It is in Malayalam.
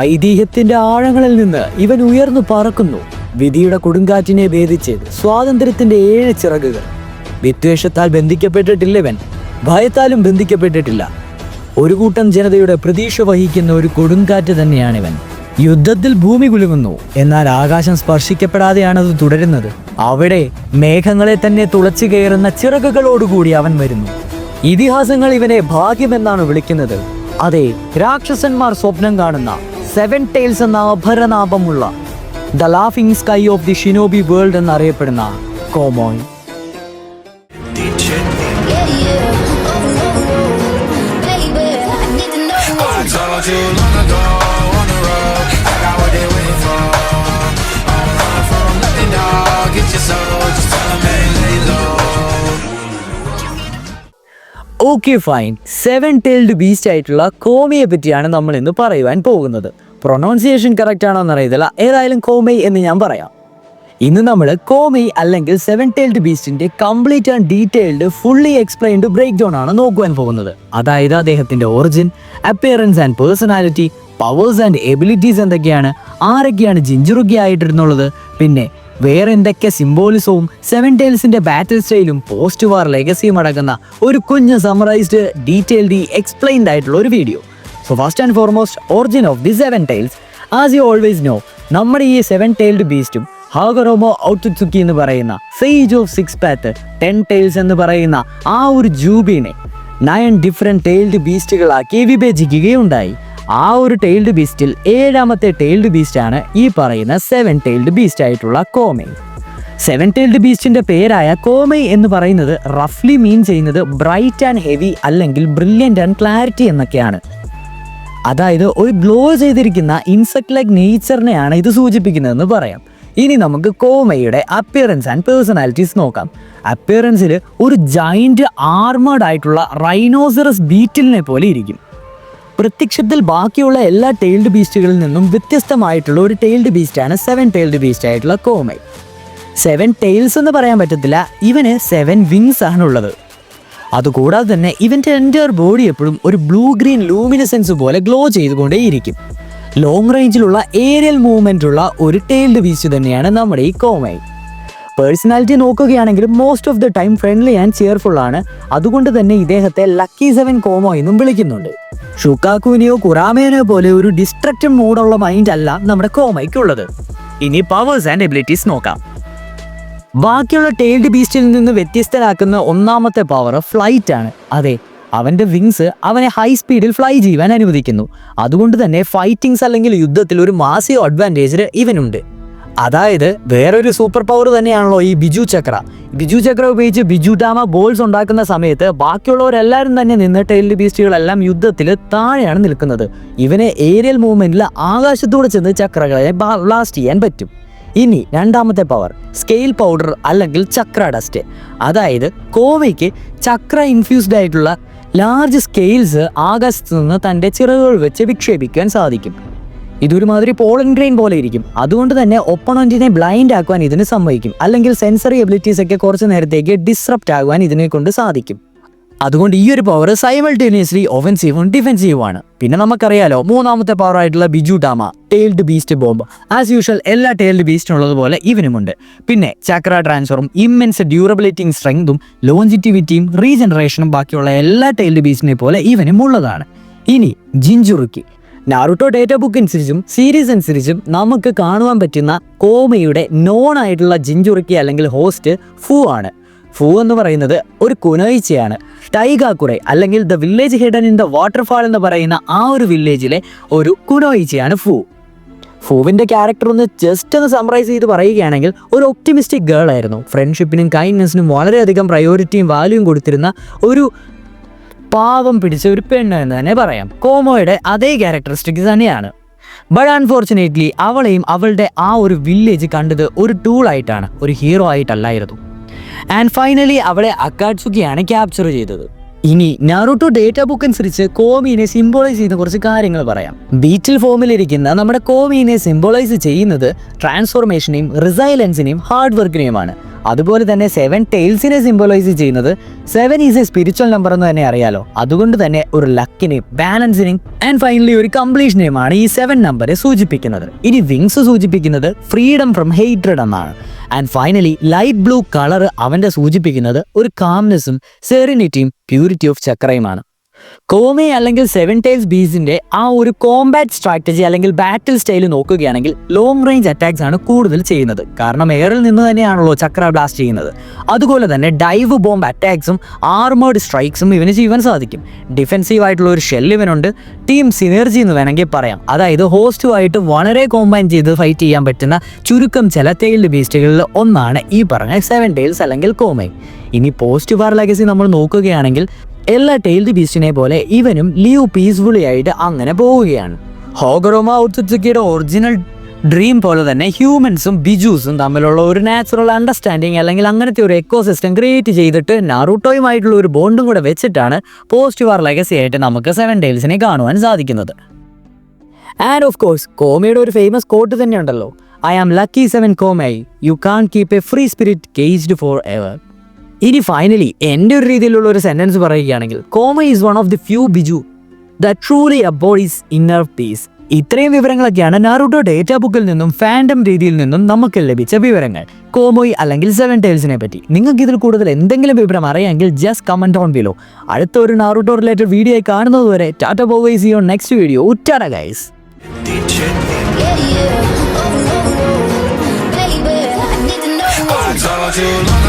ഐതിഹ്യത്തിന്റെ ആഴങ്ങളിൽ നിന്ന് ഇവൻ ഉയർന്നു പറക്കുന്നു. വിധിയുടെ കൊടുങ്കാറ്റിനെ ഭേദിച്ച് സ്വാതന്ത്ര്യത്തിന്റെ 7 ചിറകുകൾ. വിദ്വേഷത്താൽ ബന്ധിക്കപ്പെട്ടിട്ടില്ല ഇവൻ, ഭയത്താലും ബന്ധിക്കപ്പെട്ടിട്ടില്ല. ഒരു കൂട്ടം ജനതയുടെ പ്രതീക്ഷ വഹിക്കുന്ന ഒരു കൊടുങ്കാറ്റ് തന്നെയാണിവൻ. യുദ്ധത്തിൽ ഭൂമി കുലുങ്ങുന്നു, എന്നാൽ ആകാശം സ്പർശിക്കപ്പെടാതെയാണ് അത് തുടരുന്നത്. അവിടെ മേഘങ്ങളെ തന്നെ തുളച്ചു കയറുന്ന ചിറകുകളോടുകൂടി അവൻ വരുന്നു. ഇതിഹാസങ്ങൾ ഇവനെ ഭാഗ്യമെന്നാണ് വിളിക്കുന്നത്. അതെ, രാക്ഷസന്മാർ സ്വപ്നം കാണുന്ന 7 Tails എന്ന അപരനാമമുള്ള the laughing sky of the shinobi world എന്നറിയപ്പെടുന്ന Chomei. Okay fine, 7-tailed beast ആയിട്ടുള്ള കോമയെ പറ്റിയാണ് നമ്മൾ ഇന്ന് പറയുവാൻ പോകുന്നത്. പ്രൊനൗൺസിയേഷൻ കറക്റ്റ് ആണോ എന്നറിയത്തില്ല, ഏതായാലും കോമയ് എന്ന് ഞാൻ പറയാം. ഇന്ന് നമ്മൾ കോമയ് അല്ലെങ്കിൽ 7-tailed ബീസ്റ്റിന്റെ complete and detailed fully explained break down ആണ് നോക്കുവാൻ പോകുന്നത്. അതായത് അദ്ദേഹത്തിന്റെ origin, appearance and personality, powers and abilities എന്തൊക്കെയാണ്, ആരൊക്കെയാണ് ജിഞ്ചുറുക്കി ആയിട്ടിരുന്നുള്ളത്, പിന്നെ വേറെ എന്തൊക്കെ സിംബോളിസവും 7 Tailsന്റെ ബാറ്റിൽ സ്റ്റൈലും പോസ്റ്റ് വാർ ലെഗസിയും അടങ്ങുന്ന ഒരു കുഞ്ഞ് സമറൈസ്ഡ് ഡീറ്റെയിൽഡ് എക്സ്പ്ലെയിൻഡ് ആയിട്ടുള്ള ഒരു video. So first and foremost, origin of the 7 Tails. As you always know, നമ്മുടെ ഈ 7-tailed ബീസ്റ്റും ഹാഗറോമോ ഔട്സുക്കി എന്ന് പറയുന്ന സേജ് ഓഫ് 6 Path 10 Tails എന്ന് പറയുന്ന ആ ഒരു ജൂബിനെ 9 ഡിഫറെന്റ് ടൈൽഡ് ബീസ്റ്റുകളാക്കി വിഭജിക്കുകയുണ്ടായി. ആ ഒരു ടൈൽഡ് ബീസ്റ്റിൽ 7ാമത്തെ ടൈൽഡ് ബീസ്റ്റ് ആണ് ഈ പറയുന്ന 7-tailed ബീസ്റ്റ് ആയിട്ടുള്ള കോമയ്. 7-tailed ബീസ്റ്റിന്റെ പേരായ കോമയ് എന്ന് പറയുന്നത് റഫ്ലി മീൻ ചെയ്യുന്നത് ബ്രൈറ്റ് ആൻഡ് ഹെവി അല്ലെങ്കിൽ ബ്രില്യൻ്റ് ആൻഡ് ക്ലാരിറ്റി എന്നൊക്കെയാണ്. അതായത് ഒരു ഗ്ലോ ചെയ്തിരിക്കുന്ന ഇൻസെക്ട് ലൈക്ക് നേച്ചറിനെയാണ് ഇത് സൂചിപ്പിക്കുന്നതെന്ന് പറയാം. ഇനി നമുക്ക് കോമയുടെ അപ്പിയറൻസ് ആൻഡ് പേഴ്സണാലിറ്റീസ് നോക്കാം. അപ്പിയറൻസിൽ ഒരു ജൈന്റ് ആർമേഡ് ആയിട്ടുള്ള റൈനോസറസ് ബീറ്റിലിനെ പോലെ ഇരിക്കും. പ്രത്യക്ഷത്തിൽ ബാക്കിയുള്ള എല്ലാ ടൈൽഡ് ബീസ്റ്റുകളിൽ നിന്നും വ്യത്യസ്തമായിട്ടുള്ള ഒരു ടൈൽഡ് ബീസ്റ്റാണ് 7-tailed ബീസ്റ്റ് ആയിട്ടുള്ള കോമയ്. 7 Tails എന്ന് പറയാൻ പറ്റത്തില്ല, ഇവന് 7 വിങ്സ് ആണുള്ളത്. അതുകൂടാതെ തന്നെ ഇവൻ്റെ എൻ്റയർ ബോഡി എപ്പോഴും ഒരു ബ്ലൂ ഗ്രീൻ ലൂമിനസെൻസ് പോലെ ഗ്ലോ ചെയ്തുകൊണ്ടേയിരിക്കും. ലോങ് റേഞ്ചിലുള്ള ഏരിയൽ മൂവ്മെൻ്റ് ഉള്ള ഒരു ടൈൽഡ് ബീസ്റ്റ് തന്നെയാണ് നമ്മുടെ ഈ കോമയ്. പേഴ്സണാലിറ്റി നോക്കുകയാണെങ്കിൽ most of the time friendly and cheerful ആണ്. അതുകൊണ്ട് തന്നെ ഇദ്ദേഹത്തെ ലക്കി 7 കോമോ എന്നും വിളിക്കുന്നുണ്ട്. ഷുക്കാക്കുവിനെയോ കുറാമേനെയോ പോലെ ഒരു ഡിസ്ട്രക്റ്റീവ് മോഡുള്ള മൈൻഡ് അല്ല നമ്മുടെ കോമയ്ക്കുള്ളത്. ഇനി പവേഴ്സ് ആൻഡ് എബിലിറ്റീസ് നോക്കാം. ബാക്കിയുള്ള ടൈൽഡ് ബീസ്റ്റിൽ നിന്ന് വ്യത്യസ്തനാക്കുന്ന 1ാമത്തെ പവർ ഫ്ലൈറ്റ് ആണ്. അതെ, അവൻ്റെ വിങ്സ് അവനെ ഹൈ സ്പീഡിൽ ഫ്ലൈ ചെയ്യുവാൻ അനുവദിക്കുന്നു. അതുകൊണ്ട് തന്നെ ഫൈറ്റിങ്സ് അല്ലെങ്കിൽ യുദ്ധത്തിൽ ഒരു മാസീവ് അഡ്വാൻറ്റേജ് ഇവനുണ്ട്. അതായത് വേറൊരു സൂപ്പർ പവർ തന്നെയാണല്ലോ ഈ ബിജു ചക്ര. ബിജു ചക്ര ഉപയോഗിച്ച് ബിജുടാമ ബോൾസ് ഉണ്ടാക്കുന്ന സമയത്ത് ബാക്കിയുള്ളവരെല്ലാവരും തന്നെ നിന്ന് ടൈൽഡ് ബീസ്റ്റുകളെല്ലാം യുദ്ധത്തിൽ താഴെയാണ് നിൽക്കുന്നത്. ഇവനെ ഏരിയൽ മൂവ്മെന്റിൽ ആകാശത്തൂടെ ചെന്ന് ചക്രകളെ ബ്ലാസ്റ്റ് ചെയ്യാൻ പറ്റും. ഇനി 2ാമത്തെ പവർ സ്കെയിൽ പൗഡർ അല്ലെങ്കിൽ ചക്ര ഡസ്റ്റ്. അതായത് കോമയ്ക്ക് ചക്ര ഇൻഫ്യൂസ്ഡ് ആയിട്ടുള്ള ലാർജ് സ്കെയിൽസ് ആകാശത്ത് നിന്ന് തൻ്റെ ചിറകുകൾ വെച്ച് വിക്ഷേപിക്കാൻ സാധിക്കും. ഇതൊരുമാതിരി പോളൻ ഗ്രെയിൻ പോലെ ഇരിക്കും. അതുകൊണ്ട് തന്നെ ഒപ്പണന്റിനെ ബ്ലൈൻഡ് ആക്കുവാൻ ഇതിന് സമ്മതിക്കും, അല്ലെങ്കിൽ സെൻസറി എബിലിറ്റീസ് ഒക്കെ കുറച്ച് നേരത്തേക്ക് ഡിസ്റപ്റ്റ് ആകുവാൻ ഇതിനെ കൊണ്ട് സാധിക്കും. അതുകൊണ്ട് ഈ ഒരു പവർ സൈമൾട്ടേനിയസ്ലി ഒഫൻസീവും ഡിഫെൻസീവും ആണ്. പിന്നെ നമുക്കറിയാലോ 3ാമത്തെ പവർ ആയിട്ടുള്ള bijudama tailed beast bomb. As usual എല്ലാ ടൈൽഡ് ബീസ്റ്റിനുള്ളതുപോലെ ഇവനുമുണ്ട്. പിന്നെ ചക്ര ട്രാൻസ്ഫറും ഇമ്മെൻസ് ഡ്യൂറബിലിറ്റിയും സ്ട്രെങ്തും ലോഞ്ചിറ്റിവിറ്റിയും റീജനറേഷനും ബാക്കിയുള്ള എല്ലാ ടൈൽഡ് ബീസ്റ്റിനെ പോലെ ഇവനും ഉള്ളതാണ്. ഇനി ജിഞ്ചുറുക്കി. നാറുട്ടോ ഡേറ്റ ബുക്ക് അനുസരിച്ചും സീരീസ് അനുസരിച്ചും നമുക്ക് കാണുവാൻ പറ്റുന്ന കോമയുടെ നോൺ ആയിട്ടുള്ള ജിഞ്ചുറുക്കി അല്ലെങ്കിൽ ഹോസ്റ്റ് ഫു ആണ്. ഫു എന്ന് പറയുന്നത് ഒരു കുനോയിച്ചയാണ്. ടൈഗാക്കുറെ അല്ലെങ്കിൽ the village hidden in the waterfall എന്ന് പറയുന്ന ആ ഒരു വില്ലേജിലെ ഒരു കുനോയിച്ചയാണ് ഫു. ഫുവിൻ്റെ ക്യാരക്ടർ ഒന്ന് ജസ്റ്റ് ഒന്ന് സമ്മറൈസ് ചെയ്ത് പറയുകയാണെങ്കിൽ ഒരു ഒപ്റ്റിമിസ്റ്റിക് ഗേൾ ആയിരുന്നു. ഫ്രണ്ട്ഷിപ്പിനും കൈൻഡ്നെസ്സിനും വളരെയധികം പ്രയോറിറ്റിയും വാല്യൂയും കൊടുത്തിരുന്ന ഒരു പാവം പിടിച്ച ഒരു പെണ്ണ് എന്ന് തന്നെ പറയാം. കോമോയുടെ അതേ ക്യാരക്ടറിസ്റ്റിക്സ് തന്നെയാണ്. ബട്ട് അൺഫോർച്ചുനേറ്റ്ലി അവളെയും അവളുടെ ആ ഒരു വില്ലേജ് കണ്ടത് ഒരു ടൂളായിട്ടാണ്, ഒരു ഹീറോ ആയിട്ടല്ലായിരുന്നു. ആൻഡ് ഫൈനലി അവളെ അക്കാട്സുക്കിയാണ് ക്യാപ്ചർ ചെയ്തത്. ഇനി നാറുട്ടോ ഡേറ്റ ബുക്ക് അനുസരിച്ച് കോമിനെ സിംബോളൈസ് ചെയ്യുന്ന കുറച്ച് കാര്യങ്ങൾ പറയാം. ബീറ്റിൽ ഫോമിലിരിക്കുന്ന നമ്മുടെ കോമിനെ സിംബോളൈസ് ചെയ്യുന്നത് ട്രാൻസ്ഫോർമേഷനെയും റിസൈലൻസിനെയും ഹാർഡ് വർക്കിനെയുമാണ്. അതുപോലെ തന്നെ 7 ടൈൽസിനെ സിംബലൈസ് ചെയ്യുന്നത് 7 ഈസ് എ സ്പിരിച്വൽ നമ്പർ എന്ന് തന്നെ അറിയാലോ. അതുകൊണ്ട് തന്നെ ഒരു ലക്കിനെയും ബാലൻസിനെയും ആൻഡ് ഫൈനലി ഒരു കംപ്ലീഷനെയുമാണ് ഈ 7 നമ്പറെ സൂചിപ്പിക്കുന്നത്. ഇനി വിങ്സ് സൂചിപ്പിക്കുന്നത് ഫ്രീഡം ഫ്രം ഹേറ്റ്രഡ് എന്നാണ്. And finally light blue colour അവൻ്റെ സൂചിപ്പിക്കുന്നത് ഒരു കാംനെസ്സും സെറിനിറ്റിയും പ്യൂരിറ്റി ഓഫ് ചക്രയുമാണ്. കോമെ അല്ലെങ്കിൽ 7 ടൈൽസ് ബീസിന്റെ ആ ഒരു കോമ്പാറ്റ് സ്ട്രാറ്റജി അല്ലെങ്കിൽ ബാറ്റിൽ സ്റ്റൈൽ നോക്കുകയാണെങ്കിൽ ലോങ് റേഞ്ച് അറ്റാക്സ് ആണ് കൂടുതൽ ചെയ്യുന്നത്. കാരണം എയറിൽ നിന്ന് തന്നെയാണല്ലോ ചക്ര ബ്ലാസ്റ്റ് ചെയ്യുന്നത്. അതുപോലെ തന്നെ ഡൈവ് ബോംബ് അറ്റാക്സും ആർമേർഡ് സ്ട്രൈക്സും ഇവന് ചെയ്യാൻ സാധിക്കും. ഡിഫെൻസീവ് ആയിട്ടുള്ള ഒരു ഷെൽ ഇവനുണ്ട്. ടീം സിനർജി എന്ന് വേണമെങ്കിൽ പറയാം. അതായത് ഹോസ്റ്റുമായിട്ട് വളരെ കോമ്പൈൻ ചെയ്ത് ഫൈറ്റ് ചെയ്യാൻ പറ്റുന്ന ചുരുക്കം ചില ടൈൽഡ് ബീസ്റ്റുകളിൽ ഒന്നാണ് ഈ പറഞ്ഞ 7 ടൈൽസ് അല്ലെങ്കിൽ കോമെ. ഇനി പോസ്റ്റ് വാർ ലെഗസി നമ്മൾ നോക്കുകയാണെങ്കിൽ എല്ലാ ടൈൽഡ് ബീസ്റ്റിനെ പോലെ ഇവനും ലീവ് പീസ്ഫുള്ളി ആയിട്ട് അങ്ങനെ പോവുകയാണ്. ഹോഗറോമ ഒത്തുക്കിയുടെ ഒറിജിനൽ ഡ്രീം പോലെ തന്നെ ഹ്യൂമൻസും ബിജൂസും തമ്മിലുള്ള ഒരു നാച്ചുറൽ അണ്ടർസ്റ്റാൻഡിങ് അല്ലെങ്കിൽ അങ്ങനത്തെ ഒരു എക്കോസിസ്റ്റം ക്രിയേറ്റ് ചെയ്തിട്ട് നാറൂട്ടോയുമായിട്ടുള്ള ഒരു ബോണ്ടും കൂടെ വെച്ചിട്ടാണ് പോസ്റ്റ് വാർ ലെഗസി ആയിട്ട് നമുക്ക് 7 ടൈൽസിനെ കാണുവാൻ സാധിക്കുന്നത്. ആൻഡ് ഓഫ് കോഴ്സ് കോമയുടെ ഒരു ഫേമസ് കോട്ട് തന്നെ ഉണ്ടല്ലോ, I am lucky 7 Chomei, you can keep a free spirit caged forever. ഇനി ഫൈനലി എൻ്റെ ഒരു രീതിയിലുള്ള ഒരു സെൻറ്റൻസ് പറയുകയാണെങ്കിൽ Chomei is one of the few biju that truly embodies inner peace. ഇത്രയും വിവരങ്ങളൊക്കെയാണ് നാറുട്ടോ ഡേറ്റ ബുക്കിൽ നിന്നും ഫാൻഡം രീതിയിൽ നിന്നും നമുക്ക് ലഭിച്ച വിവരങ്ങൾ കോമോയ് അല്ലെങ്കിൽ 7 ടൈൽസിനെ പറ്റി. നിങ്ങൾക്ക് ഇതിൽ കൂടുതൽ എന്തെങ്കിലും വിവരം അറിയാമെങ്കിൽ ജസ്റ്റ് കമന്റ് ഓൺ ബിലോ. അടുത്ത ഒരു നാറുട്ടോ റിലേറ്റഡ് വീഡിയോ ആയി കാണുന്നതുവരെ tata bye bye, see you next video. Tata guys. I told you long